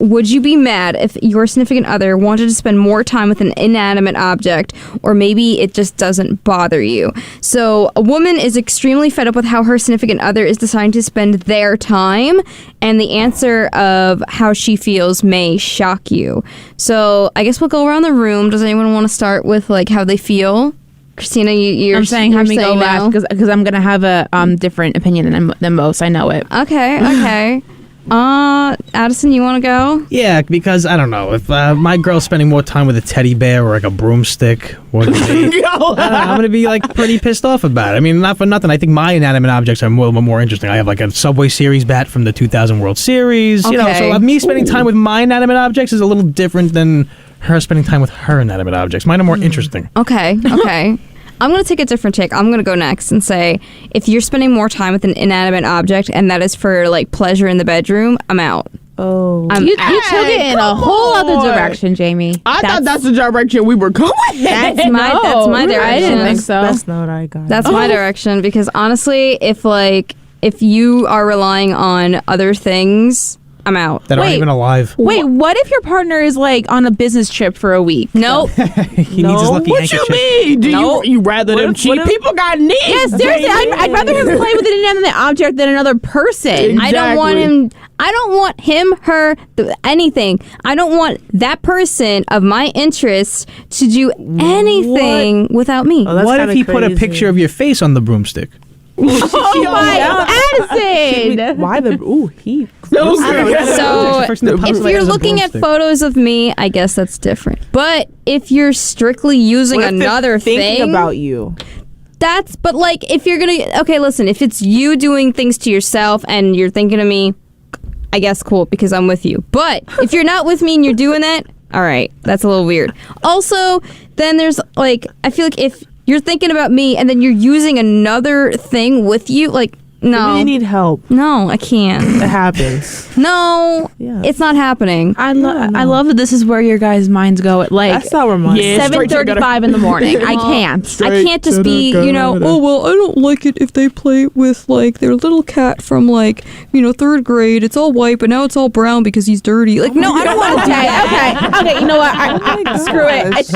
would you be mad if your significant other wanted to spend more time with an inanimate object, or maybe it just doesn't bother you? So a woman is extremely fed up with how her significant other is deciding to spend their time, and the answer of how she feels may shock you. So I guess we'll go around the room. Does anyone want to start with like how they feel? Christina, I'm saying have me go last because I'm gonna have a different opinion than most. I know it. Okay. Addison, you want to go? Yeah, because I don't know if my girl's spending more time with a teddy bear or like a broomstick, I'm gonna be like pretty pissed off about it. I mean, not for nothing. I think my inanimate objects are a little more interesting. I have like a Subway Series bat from the 2000 World Series. Okay. You know, so me spending time with my inanimate objects is a little different than her spending time with her inanimate objects. Mine are more interesting. Okay. I'm going to take a different take. I'm going to go next and say, if you're spending more time with an inanimate object and that is for like pleasure in the bedroom, I'm out. Oh, you took it in a whole other direction, Jamie. I thought that's the direction we were going. That's my direction. I didn't think so. That's not what I got. That's my direction, because honestly, if you are relying on other things, I'm out. That aren't even alive. Wait, what if your partner is like on a business trip for a week? Nope. He needs his lucky What you mean? Do you rather them cheat? People got needs. Yes, seriously. I'd rather him play with an inanimate object than another person. Exactly. I don't want him, her, anything. I don't want that person of my interest to do anything without me. Oh, what if he put a picture of your face on the broomstick? Oh my, Addison! Why the? Ooh, he. So if you're looking at photos of me, I guess that's different. But if you're strictly using another thing about you, but like if you're gonna listen, if it's you doing things to yourself and you're thinking of me, I guess cool, because I'm with you. But if you're not with me and you're doing that, all right, that's a little weird. Also, then there's like, I feel like if you're thinking about me and then you're using another thing with you, like, no. You need help. No, I can't. It happens. No, it's not happening. I love that this is where your guys' minds go at like that's not where mine. 7:35 in the morning. I can't. I can't just be, I don't like it if they play with like their little cat from like, third grade. It's all white, but now it's all brown because he's dirty. Like, no, I don't want to do that. Okay. You know what? Screw it.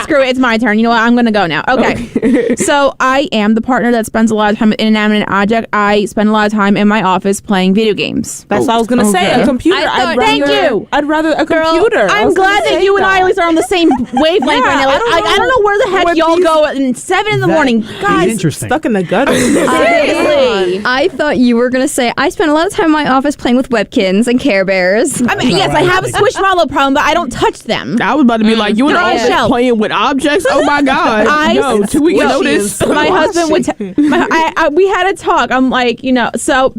Screw it. It's my turn. You know what? I'm gonna go now. Okay. So I am the partner that spends a lot of time with an inanimate object. I spend a lot of time in my office playing video games. That's what I was gonna say. A computer. Thank you. I'd rather a computer. I'm glad that you and I at least are on the same wavelength right now. I don't know where the heck y'all go at 7 in the morning. Guys, interesting. Stuck in the gutter. Seriously. I thought you were gonna say I spend a lot of time in my office playing with Webkins and Care Bears. I mean, yes, I have a Squishmallow problem, but I don't touch them. I was about to be like, you and I playing with objects. Oh my god! 2 weeks notice. My husband would. We had a talk. I'm like, so.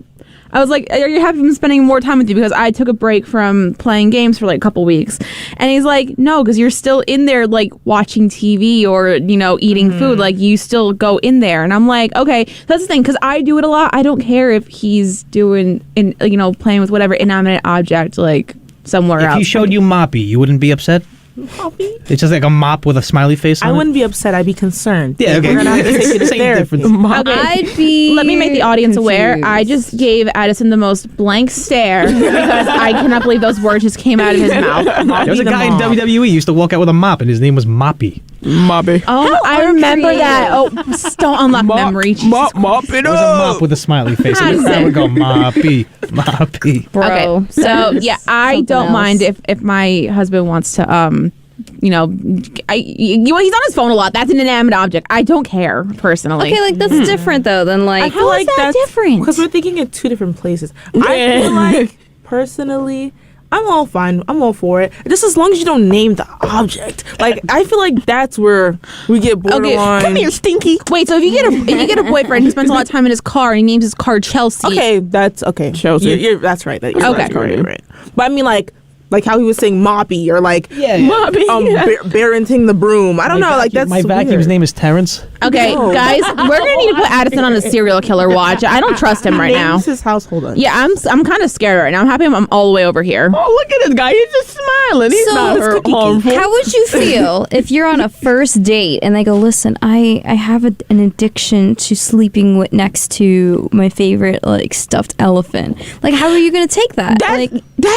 I was like, are you happy I'm spending more time with you? Because I took a break from playing games for like a couple weeks. And he's like, no, because you're still in there like watching TV or, eating food. Like you still go in there. And I'm like, okay, that's the thing. Because I do it a lot. I don't care if he's doing, playing with whatever inanimate object like somewhere else. If he showed you Moppy, you wouldn't be upset? Moppy? It's just like a mop with a smiley face on it? I wouldn't be upset. I'd be concerned. Yeah, okay. We're gonna have to take you to therapy. I'd be. Let me make the audience aware. I just gave Addison the most blank stare because I cannot believe those words just came out of his mouth. There was a guy in WWE who used to walk out with a mop, and his name was Moppy. Moppy. Oh, I remember that. Oh, don't unlock memory. Mop it There was a mop with a smiley face, and the crowd would go, Moppy. Bro. Okay, so yeah, I don't mind if my husband wants to he's on his phone a lot. That's an inanimate object. I don't care personally. Okay, like that's different though than like. How is that different? Because we're thinking in two different places. I feel like personally, I'm all fine. I'm all for it. Just as long as you don't name the object. Like I feel like that's where we get borderline. Okay, come here, Stinky. Wait, so if you get a boyfriend who spends a lot of time in his car and he names his car Chelsea. Okay, that's okay. Chelsea. That's right. You're right. But I mean like how he was saying Moppy or like Moppy. Barrenting the broom. I don't know. Like that's my vacuum's name is Terrence. Okay, No. guys, we're gonna need to put Addison on a serial killer watch. I don't trust him right now. Names his household on. Yeah, I'm kind of scared right now. I'm happy I'm all the way over here. Oh, look at this guy. He's just smiling. He's So- not harmful. How would you feel if you're on a first date and they go, listen, I have an addiction to sleeping next to my favorite like stuffed elephant. Like, how are you going to take that?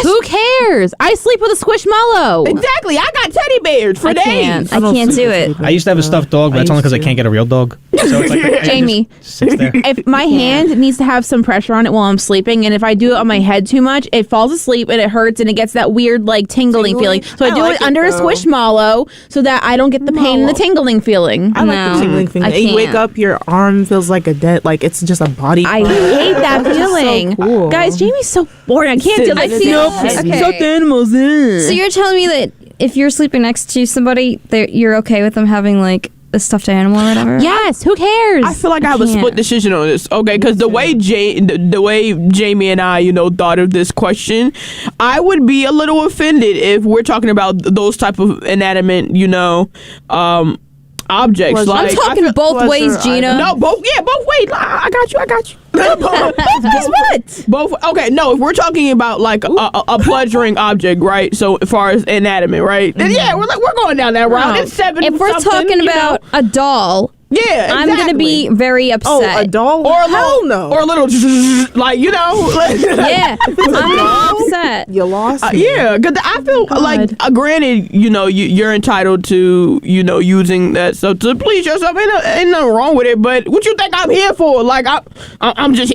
Who cares? I sleep with a squishmallow. Exactly. I got teddy bears for I days. can't. I don't can't sleep do with it. people. I used to have a stuffed dog, but that's only because I used to. can't get a real dog. So it's like Jamie, just sits there. if my hand needs to have some pressure on it while I'm sleeping, and if I do it on my head too much, it falls asleep and it hurts and it gets that weird like tingling feeling. So I do like it it, under a though. squishmallow so that I don't get the pain and the tingling feeling. I like No, the tingling thing. I And you wake can't. up, your arm feels like a dead, like it's just a body. I part. hate that That's just so feeling. cool. Guys, Jamie's so boring. I can't do I this. feel- Nope. okay. Suck the animals in. So you're telling me that if you're sleeping next to somebody, you're okay with them having like a stuffed animal or whatever? Yes, who cares? I feel like I have a can't. split decision on this. Okay, because the way the way Jamie and I, thought of this question, I would be a little offended if we're talking about those type of inanimate, objects. Well, like I'm I talking feel- both Pleasure, ways, Gina. No, both ways. I got you. both what? Both. Okay, no. If we're talking about like a pleasuring object, right? So as far as inanimate, right? Then yeah, we're going down that route. No. It's seven. If we're something, talking about a doll, yeah, I'm going to be very upset. Oh, a doll? or a Hell little, no. or a little, like Yeah, I'm going to be upset. You lost me. yeah, because I feel like, granted, you're entitled to, using that stuff to please yourself. Ain't nothing wrong with it. But what you think I'm here for? Like, I'm just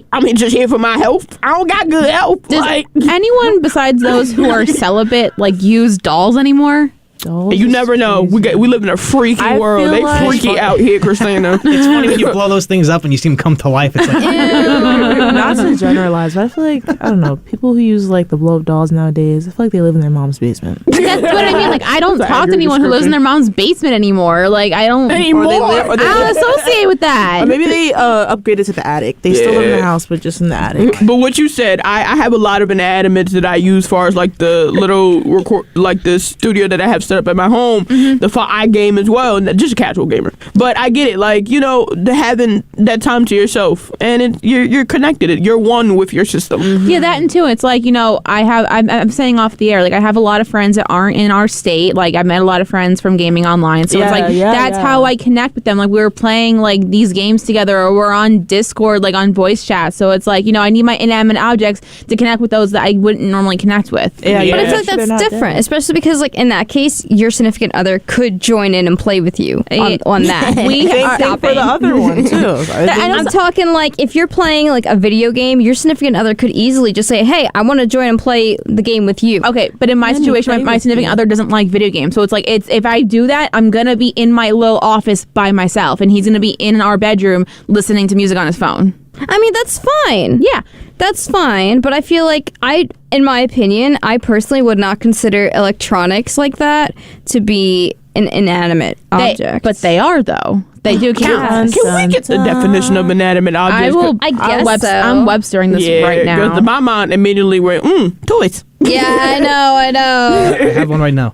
here for my health. I don't got good health. Does Like, anyone besides those who are celibate like use dolls anymore? Dolls you is never know. crazy. We live in a freaky I world. feel They like- freaky out here, Christina. It's funny when you blow those things up and you see them come to life. It's like, Not to generalize, but I feel like, I don't know, people who use like the blow up dolls nowadays, I feel like they live in their mom's basement. That's what I mean. Like, I don't That's an talk to accurate anyone who lives in their mom's basement anymore. Like, I don't. Anymore. Or they I live, don't associate with that. or maybe they upgraded to the attic. They still live in the Yeah. house, but just in the attic. But what you said, I have a lot of inanimates that I use, far as like the little like the studio that I have set up at my home. I game as well, and just a casual gamer. But I get it, like having that time to yourself, and you're connected. You're one with your system. Yeah, that and too. It's like, I'm saying off the air, like I have a lot of friends that aren't in our state. Like I've met a lot of friends from gaming online. So it's like that's how I connect with them. Like we were playing like these games together, or we're on Discord, like on voice chat. So it's like, I need my inanimate objects to connect with those that I wouldn't normally connect with. Yeah, But I feel like They're that's not different, dead. especially because, like, in that case, your significant other could join in and play with you on that. Same thing for the other one too. I'm talking like if you're playing like a video game, your significant other could easily just say, "Hey, I want to join and play the game with you." Okay, but in my Then you situation, play my with significant you. other doesn't like video games. So it's like, if I do that, I'm going to be in my little office by myself, and he's going to be in our bedroom listening to music on his phone. I mean, that's fine. Yeah. That's fine, but I feel like in my opinion, I personally would not consider electronics like that to be an inanimate object. But they are, though. They do count. Can we get the definition of inanimate objects? I guess so. I'm Webstering this right now. because my mind immediately went, toys. Yeah, I know. I have one right now.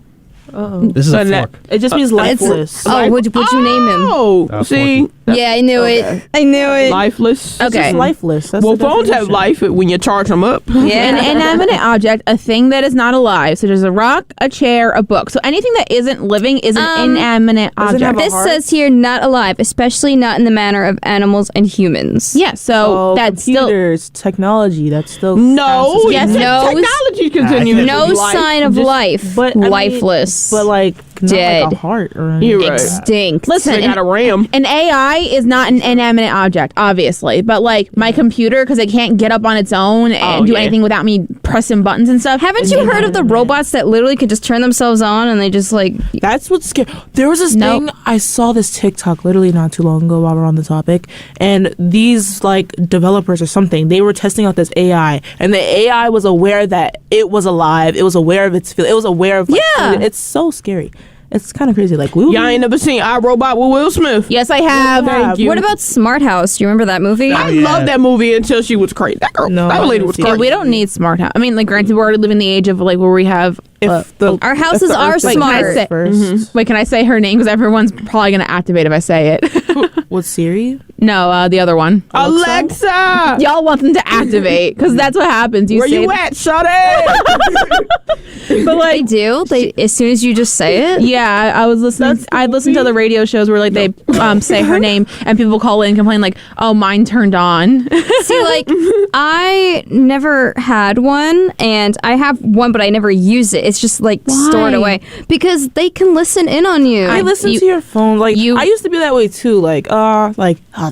This is So a that- fork. It just means lifeless. Oh, would you name him? Oh, see, Forky. Yeah, I knew it. I knew it. lifeless. It's Okay. just lifeless. That's Well, the phones have definition. life when you charge them up. Yeah. An inanimate object, a thing that is not alive, such as a rock, a chair, a book. So anything that isn't living is an inanimate does it object. have a This heart? says here, not alive, especially not in the manner of animals and humans. Yeah, so that's still computers, technology. That's still No, counts as Yes, yes, no. technology continues. think- No Life. sign of Just- life. But I mean, Lifeless. but like not Dead. like a heart or anything. You're right. Extinct. Listen, They got a RAM. an AI is not an inanimate object, obviously, but like my computer, because it can't get up on its own and Oh, do yeah. anything without me pressing buttons and stuff. Haven't you heard of the robots that literally could just turn themselves on and they just like That's what's scary. There was this Nope. thing I saw this TikTok literally not too long ago while we're on the topic, and these like developers or something, they were testing out this AI, and the AI was aware that it was alive. It was aware of its feel. It was aware of It's so scary. It's kind of crazy. Like we Y'all ain't never seen iRobot with Will Smith. Yes, I have. Thank you. What about Smart House? Do you remember that movie? I yeah. love that movie until she was crazy. That girl, No, that I lady haven't was seen Yeah, crazy. we don't need smart house. I mean, like, granted, we're already living the age of like where we have. if the Our houses are Earth is smart. Can I say- first. Wait, can I say her name? Because everyone's probably gonna activate if I say it. What's Siri? No, the other one. Alexa, Y'all want them to activate because that's what happens. where say you at, shawty? But They do. They as soon as you just say it. yeah, I was listening. I listened to the radio shows where like they say her name and people call in and complain like, "Oh, mine turned on." See, like, I never had one, and I have one, but I never use it. It's just, like, stored Why? away. Because they can listen in on you. I listen to your phone. Like, I used to be that way, too. Like, oh,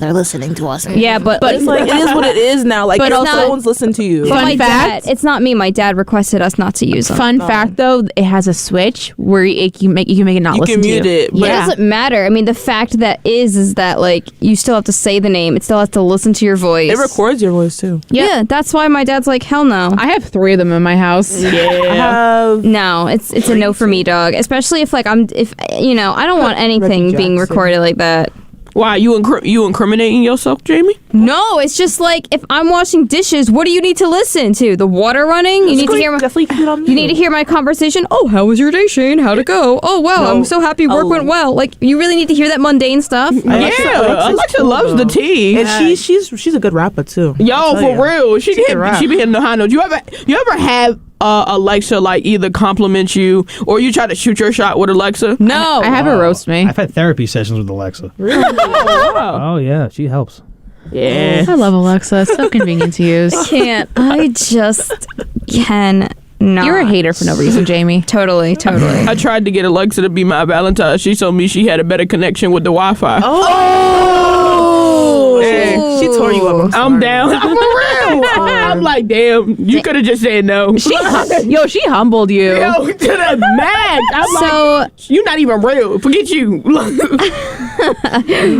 they're listening to us. Yeah, but It's like, it is what it is now. Like, But no also- one's listening to you. Fun my fact. dad, it's not me. My dad requested us not to use them. Fun fact though, it has a switch where you can make it not You listen can to mute you. it, but It doesn't matter. I mean, the fact that is that, like, you still have to say the name. It still has to listen to your voice. it records your voice, too. Yeah, that's why my dad's like, hell no. I have 3 of them in my house. I have No, it's a no for me, dog. Especially if, like, I don't want anything being Jackson. recorded like that. Why you incriminating yourself, Jamie? No, it's just like if I'm washing dishes, what do you need to listen to? The water running? You need to hear my definitely keep it on You need to hear my conversation. Oh, how was your day, Shane? How'd it go? Oh, wow, I'm so happy work went well. Like, you really need to hear that mundane stuff. Alexa loves the tea. And she's a good rapper, too. Yo, for real, she can rap. be hitting the high notes. You ever have Alexa like either compliment you or you try to shoot your shot with Alexa? No. I have her roast me. I've had therapy sessions with Alexa. Wow. Oh yeah, she helps. Yeah. I love Alexa. It's so convenient to use. Can't. I just cannot. You're a hater for no reason, Jamie. Totally. I tried to get Alexa to be my Valentine. She told me she had a better connection with the Wi-Fi. Oh! Yeah. She tore you up. I'm down. I'm for real. I'm like, damn, you could have just said no. She humbled you. Yo, to the max. I'm like, you're not even real. Forget you.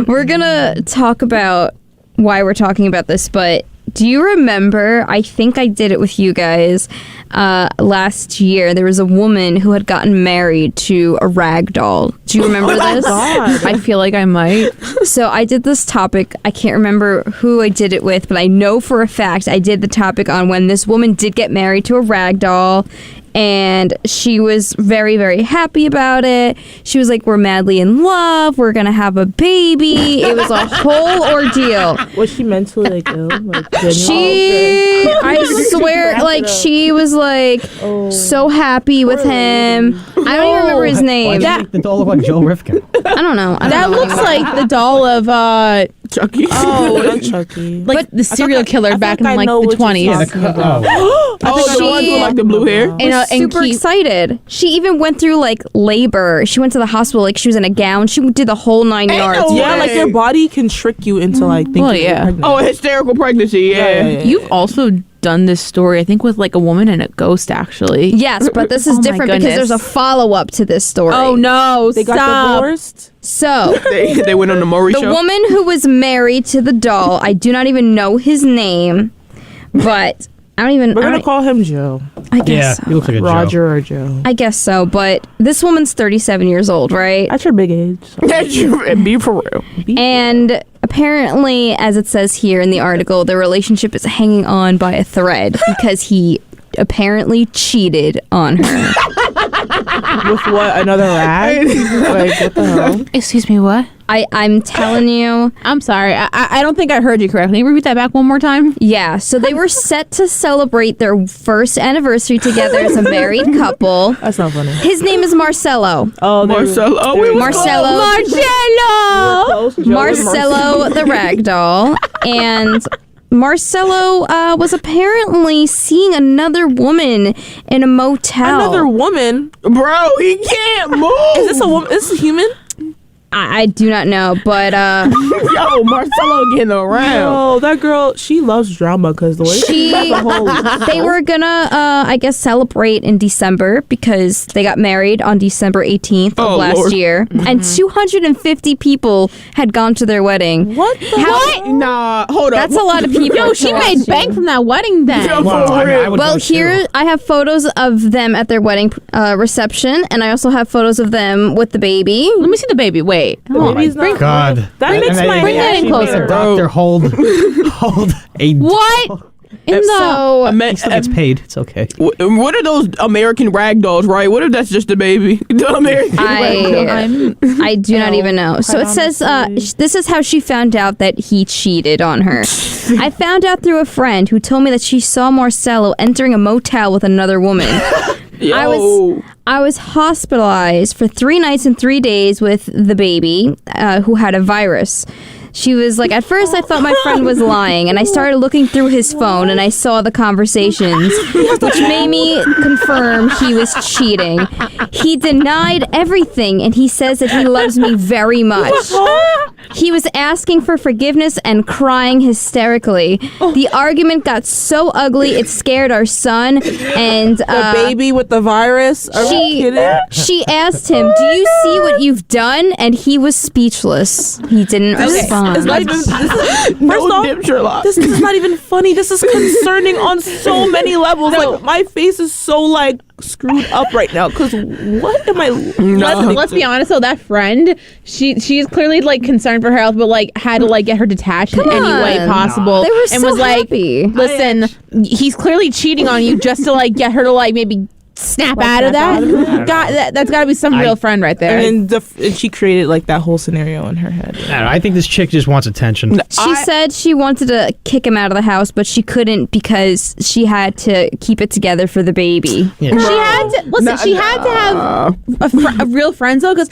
We're going to talk about why we're talking about this, but do you remember, I think I did it with you guys, last year, there was a woman who had gotten married to a rag doll. Do you remember this? I feel like I might. So I did this topic. I can't remember who I did it with, but I know for a fact I did the topic on when this woman did get married to a rag doll. And she was very, very happy about it. She was like, we're madly in love. We're going to have a baby. It was a whole ordeal. Was she mentally like ill? Like, I swear, like, she was like so happy with him. I don't even remember his Why name. does it make the doll look like Joe Rifkin? I don't know. That looks like the doll of Chucky. Oh, not Chucky. like the serial killer back in I like know the what you're 20s. talking about. Oh, the ones with like the blue hair. And super excited. She even went through like labor. She went to the hospital like she was in a gown. She did the whole 9 yards. no Yeah, way. like your body can trick you into like thinking Well, you're yeah. pregnant. Oh, a hysterical pregnancy. Yeah. You've also done this story, I think, with like a woman and a ghost, actually. Yes, but this is Oh my different because goodness. there's a follow-up to this story. Oh no! They got stop. divorced. So They went on the Maury the show. woman who was married to the doll, I do not even know his name, but I don't even. We're gonna call him Joe, I Yeah, guess. he looks like a Joe. Roger or Joe. I guess so, but this woman's 37 years old, right? That's your big age. So. That's you. And be for real. And apparently, as it says here in the article, their relationship is hanging on by a thread because he apparently cheated on her. With what? Another rag? Like what the hell? Excuse me, what? I'm telling you, I'm sorry. I don't think I heard you correctly. Can you repeat that back one more time? yeah. So they were set to celebrate their first anniversary together as a married couple. That's not funny. His name is Marcelo. Oh, Marcelo. Oh, we was Marcelo. Marcelo the ragdoll. And Marcelo was apparently seeing another woman in a motel. Another woman? Bro, he can't move. Is this a woman? Is this a human? I do not know, but Yo, Marcelo getting around. Oh, that girl, she loves drama because the way they were gonna, I guess, celebrate in December because they got married on December 18th of last Lord. year, and 250 people had gone to their wedding. What the How- Nah, hold up. That's a lot of people. Yo, she to made watch bank you. from that wedding then. Yo, Well, for I real. would Well, go too. here I have photos of them at their wedding reception, and I also have photos of them with the baby. Let me see the baby. Wait. Oh my baby's not- God. That And makes they- my they Bring that in actually made closer. a doctor hold a What? So He still gets paid. It's okay. What are those American rag dolls, right? What if that's just a baby? The American rag doll. I do not even know. So it says this is how she found out that he cheated on her. I found out through a friend who told me that she saw Marcelo entering a motel with another woman. Yo. I was hospitalized for 3 nights and 3 days with the baby who had a virus. She was like, at first I thought my friend was lying, and I started looking through his phone and I saw the conversations, which made me confirm he was cheating. He denied everything, and he says that he loves me very much. He was asking for forgiveness and crying hysterically. The argument got so ugly it scared our son, and The baby with the virus. Are we kidding? she asked him, "Do you see what you've done?" And he was speechless. He didn't respond. It's not even. First No off, dip, Sherlock. this is not even funny. This is concerning on so many levels. Like my face is so like screwed up right now. Cause what am I? Let's be honest though, that friend, she's clearly like concerned for her health, but like had to like get her detached in any way on. possible. They were and so was like, happy. listen, he's clearly cheating on you just to like get her to like maybe snap out of that. That's got to be some real friend right there. And she created like that whole scenario in her head. I don't know, I think this chick just wants attention. She said she wanted to kick him out of the house, but she couldn't because she had to keep it together for the baby. Yeah. She had to listen. She had to have a real friend though, because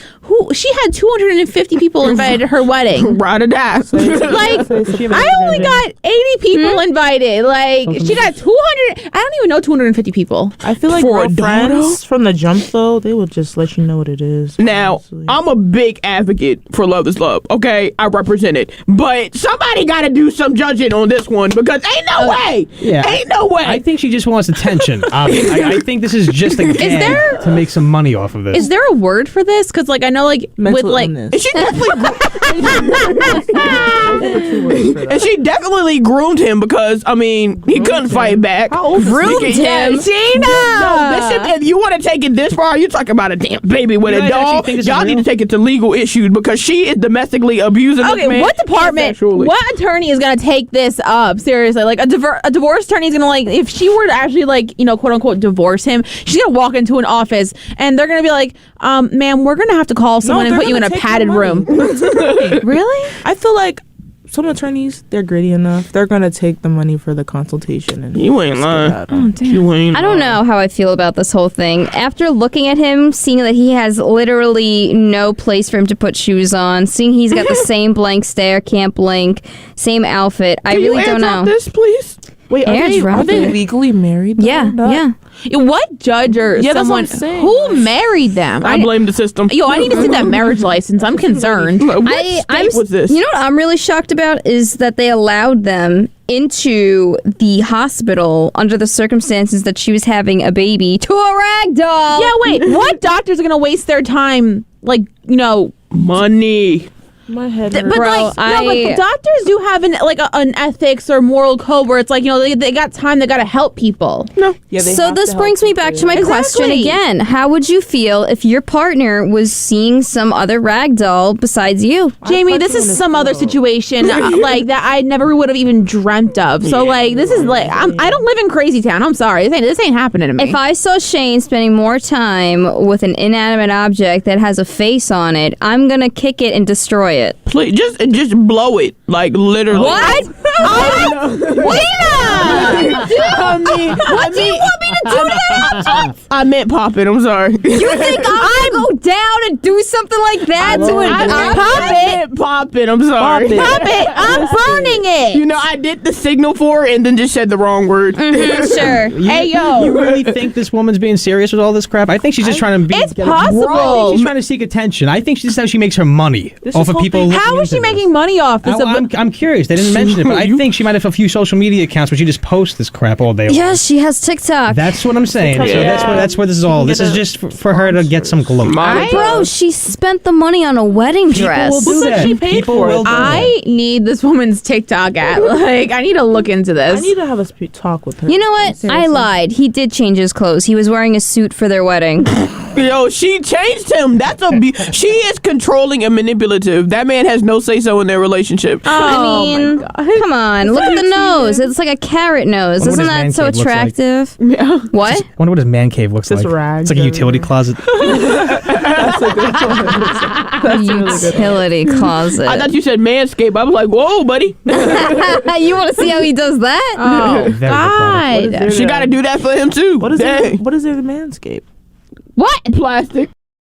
she had 250 people invited to her wedding. Ride or die. Like I only got 80 people invited. Like she got 200. I don't even know 250 people. I feel like For a friends from the jump though, they would just let you know what it is. Now, honestly. I'm a big advocate for love is love, okay? I represent it. But somebody got to do some judging on this one because ain't no way. Yeah. Ain't no way. I think she just wants attention. I think this is just a gag to make some money off of this. Is there a word for this? Because like I know like Mental with like illness. she definitely groomed him because, I mean, he couldn't fight back. groomed him. No, listen, if you want to take it this far, you're talking about a damn baby with You a guys actually dog. think this is Y'all need real? to take it to legal issues because she is domestically abusing this Okay, man. what department? sexually. What attorney is gonna take this up? Seriously, like a divorce attorney is gonna like if she were to actually like quote unquote divorce him, she's gonna walk into an office and they're gonna be like, "Ma'am, we're gonna have to call someone and they're put you in a gonna take padded your room." money. Really? I feel like some attorneys, they're gritty enough. They're gonna take the money for the consultation. And You ain't lying. You ain't I don't lying. know how I feel about this whole thing. After looking at him, seeing that he has literally no place for him to put shoes on, seeing he's got the same blank stare, can't blink, same outfit, I Can you really don't airdrop know. this, please? Wait, are Airdrop they it. legally married? though? Yeah, Not- yeah. What judge or Yeah, that's someone what I'm saying. who married them? I blame the system. I need to see that marriage license. I'm concerned. What I'm state was this? You know what I'm really shocked about is that they allowed them into the hospital under the circumstances that she was having a baby to a rag doll. Yeah, wait. What doctors are gonna waste their time like Money. My head. But hurts. Bro, like doctors do have an ethics or moral code where it's like they got time, they got to help people. No. Yeah, they So have this to brings help me back people. to my question Exactly. again. How would you feel if your partner was seeing some other rag doll besides you? Jamie, punch this you in is the some other throat. situation like that I never would have even dreamt of. So like this is like I don't live in Crazy Town. I'm sorry, this ain't happening to me. If I saw Shane spending more time with an inanimate object that has a face on it, I'm gonna kick it and destroy it. Please, just blow it. Like, literally. What? I meant pop it. I'm sorry. You think I'm gonna go down and do something like that to an I meant pop it. I'm sorry. Pop it! I'm burning it. You know, I did the signal for it and then just said the wrong word. Sure. Hey yo, You really think this woman's being serious with all this crap? I think she's just trying to be. it's get a- I think possible. she's trying to seek attention. I think this is how she makes her money This off is of whole people. thing- looking How is she into this. making money off this? I'm curious. They didn't mention it, but I think she might have a few social media accounts where she just posts this crap all day long. Yes, she has TikTok. That's what I'm saying. So that's where this is all. This is just for her to get some glow. Bro, she spent the money on a wedding dress. People will do said that. she paid People for it? will do that. I need this woman's TikTok at. Like, I need to look into this. I need to have a talk with her. You know what? I lied. He did change his clothes. He was wearing a suit for their wedding. Yo, she changed him. She is controlling and manipulative. That man has no say so in their relationship. I mean, come on, look at the nose. It's like a carrot nose. Wonder what Isn't his that man so cave looks like. attractive? Yeah. What? I wonder what his man cave looks Just like. rags It's like a utility everywhere. closet. That's a good one. That's a really good one. Utility closet. I thought you said manscape. I was like, whoa, buddy. You want to see how he does that? Oh, Very good product. God. She got to do that for him too. What is Dang. it? What is it in Manscaped? What? Plastic.